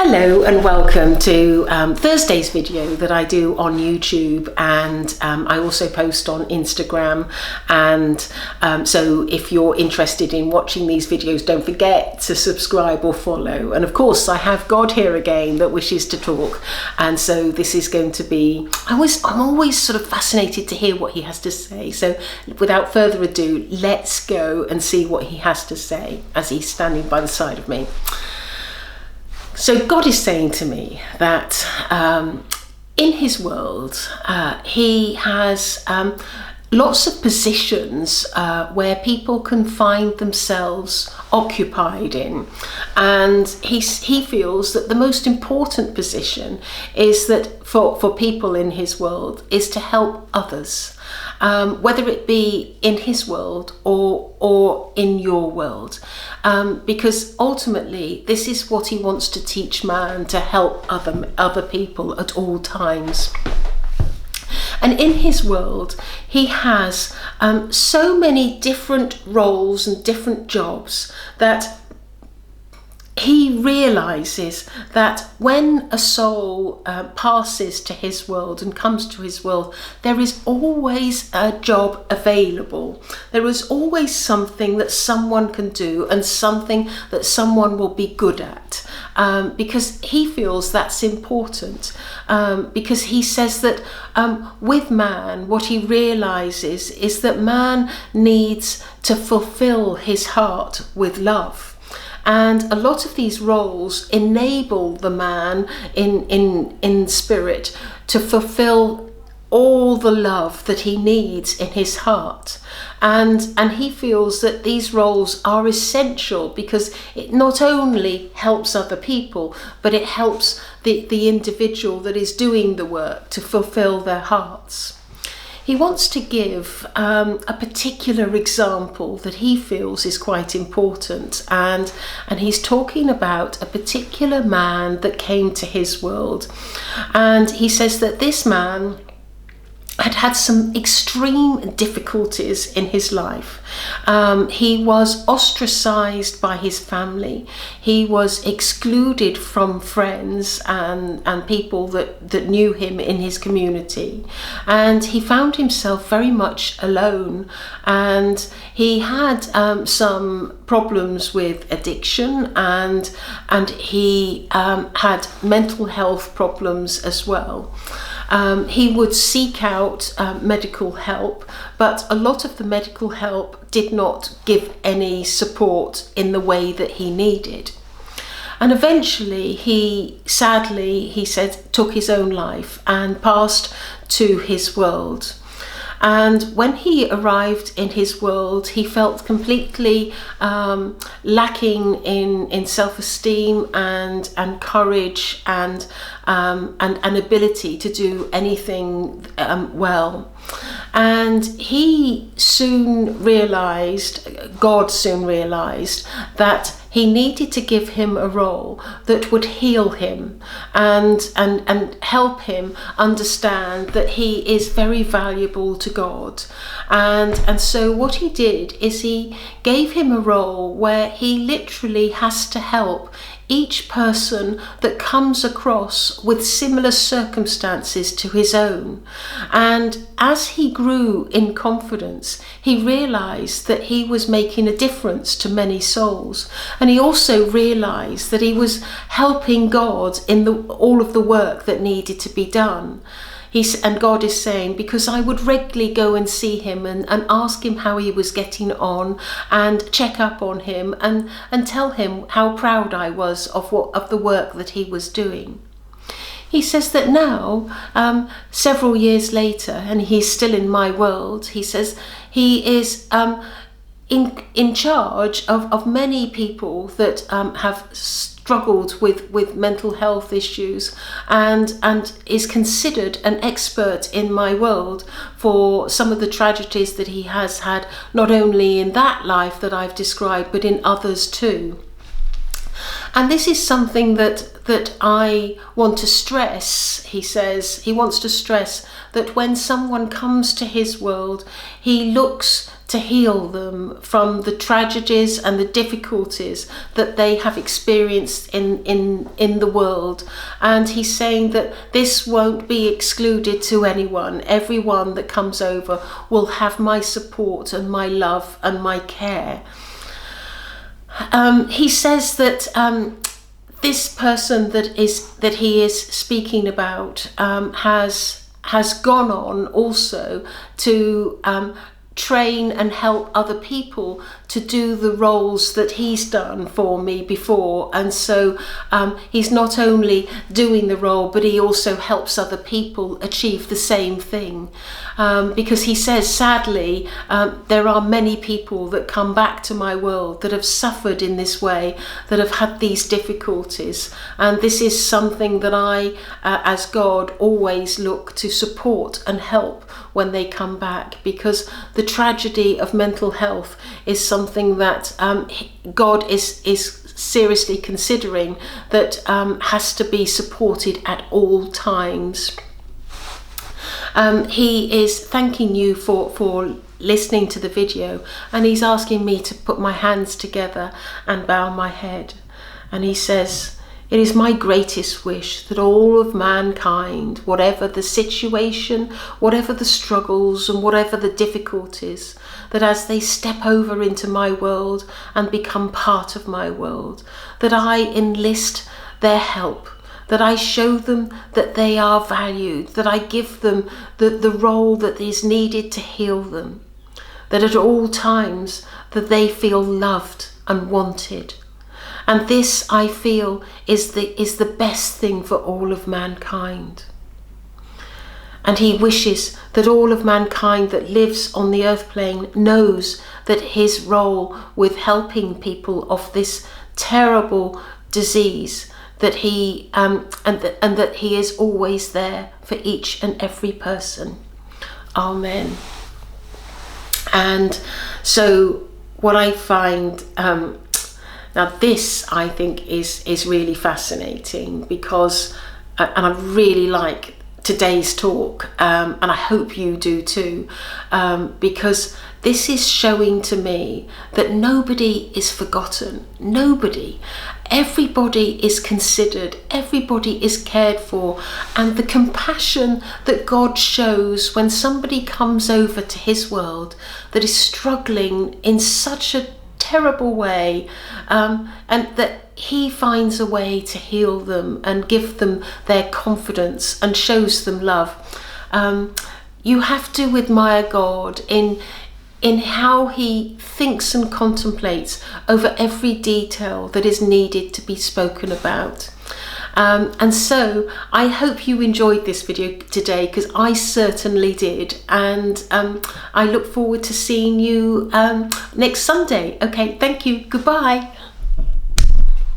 Hello and welcome to Thursday's video that I do on YouTube, and I also post on Instagram, and so if you're interested in watching these videos, don't forget to subscribe or follow. And of course I have God here again that wishes to talk, and so this is going to be, I'm always sort of fascinated to hear what he has to say. So without further ado, let's go and see what he has to say as he's standing by the side of me. So God is saying to me that in his world, he has lots of positions where people can find themselves occupied in. And he feels that the most important position is that for people in his world is to help others. Whether it be in his world or in your world, because ultimately this is what he wants to teach man, to help other people at all times. And in his world, he has so many different roles and different jobs that he realizes that when a soul passes to his world and comes to his world, there is always a job available. There is always something that someone can do and something that someone will be good at, because he feels that's important, because he says that with man, what he realizes is that man needs to fulfill his heart with love. And a lot of these roles enable the man in spirit to fulfill all the love that he needs in his heart. And he feels that these roles are essential because it not only helps other people, but it helps the individual that is doing the work to fulfill their hearts. He wants to give a particular example that he feels is quite important, and he's talking about a particular man that came to his world. And he says that this man had some extreme difficulties in his life. He was ostracized by his family. He was excluded from friends and people that knew him in his community. And he found himself very much alone. And he had some problems with addiction, and he had mental health problems as well. He would seek out medical help, but a lot of the medical help did not give any support in the way that he needed. And eventually he said, took his own life and passed to his world. And when he arrived in his world, he felt completely lacking in self-esteem and courage and an ability to do anything well. And he soon realized, God soon realized, that he needed to give him a role that would heal him and help him understand that he is very valuable to God. And so what he did is he gave him a role where he literally has to help each person that comes across with similar circumstances to his own. And as he grew in confidence, he realized that he was making a difference to many souls. And he also realized that he was helping God in all of the work that needed to be done. And God is saying, because I would regularly go and see him and ask him how he was getting on and check up on him and tell him how proud I was of the work that he was doing. He says that now, several years later, and he's still in my world, he says he is in charge of many people that have struggled with mental health issues and is considered an expert in my world for some of the tragedies that he has had, not only in that life that I've described, but in others too. And this is something that I want to stress. He says he wants to stress that when someone comes to his world, he looks to heal them from the tragedies and the difficulties that they have experienced in the world. And he's saying that this won't be excluded to anyone. Everyone that comes over will have my support and my love and my care. He says that this person that he is speaking about has gone on also to train and help other people to do the roles that he's done for me before. And so he's not only doing the role, but he also helps other people achieve the same thing. Because he says, sadly, there are many people that come back to my world that have suffered in this way, that have had these difficulties. And this is something that I, as God, always look to support and help when they come back, because the tragedy of mental health is something that God is seriously considering, that has to be supported at all times. He is thanking you for listening to the video, and he's asking me to put my hands together and bow my head. And he says, "It is my greatest wish that all of mankind, whatever the situation, whatever the struggles and whatever the difficulties, that as they step over into my world and become part of my world, that I enlist their help, that I show them that they are valued, that I give them the role that is needed to heal them, that at all times that they feel loved and wanted. And this, I feel, is the best thing for all of mankind." And he wishes that all of mankind that lives on the earth plane knows that his role with helping people of this terrible disease, that he and that he is always there for each and every person. Amen. And so what I find, now this I think is really fascinating, because, and I really like today's talk, and I hope you do too, because this is showing to me that nobody is forgotten. Nobody. Everybody is considered. Everybody is cared for. And the compassion that God shows when somebody comes over to his world that is struggling in such a terrible way, and that he finds a way to heal them and give them their confidence and shows them love. You have to admire God in how he thinks and contemplates over every detail that is needed to be spoken about. And so I hope you enjoyed this video today, because I certainly did. And I look forward to seeing you next Sunday. Okay, thank you. Goodbye.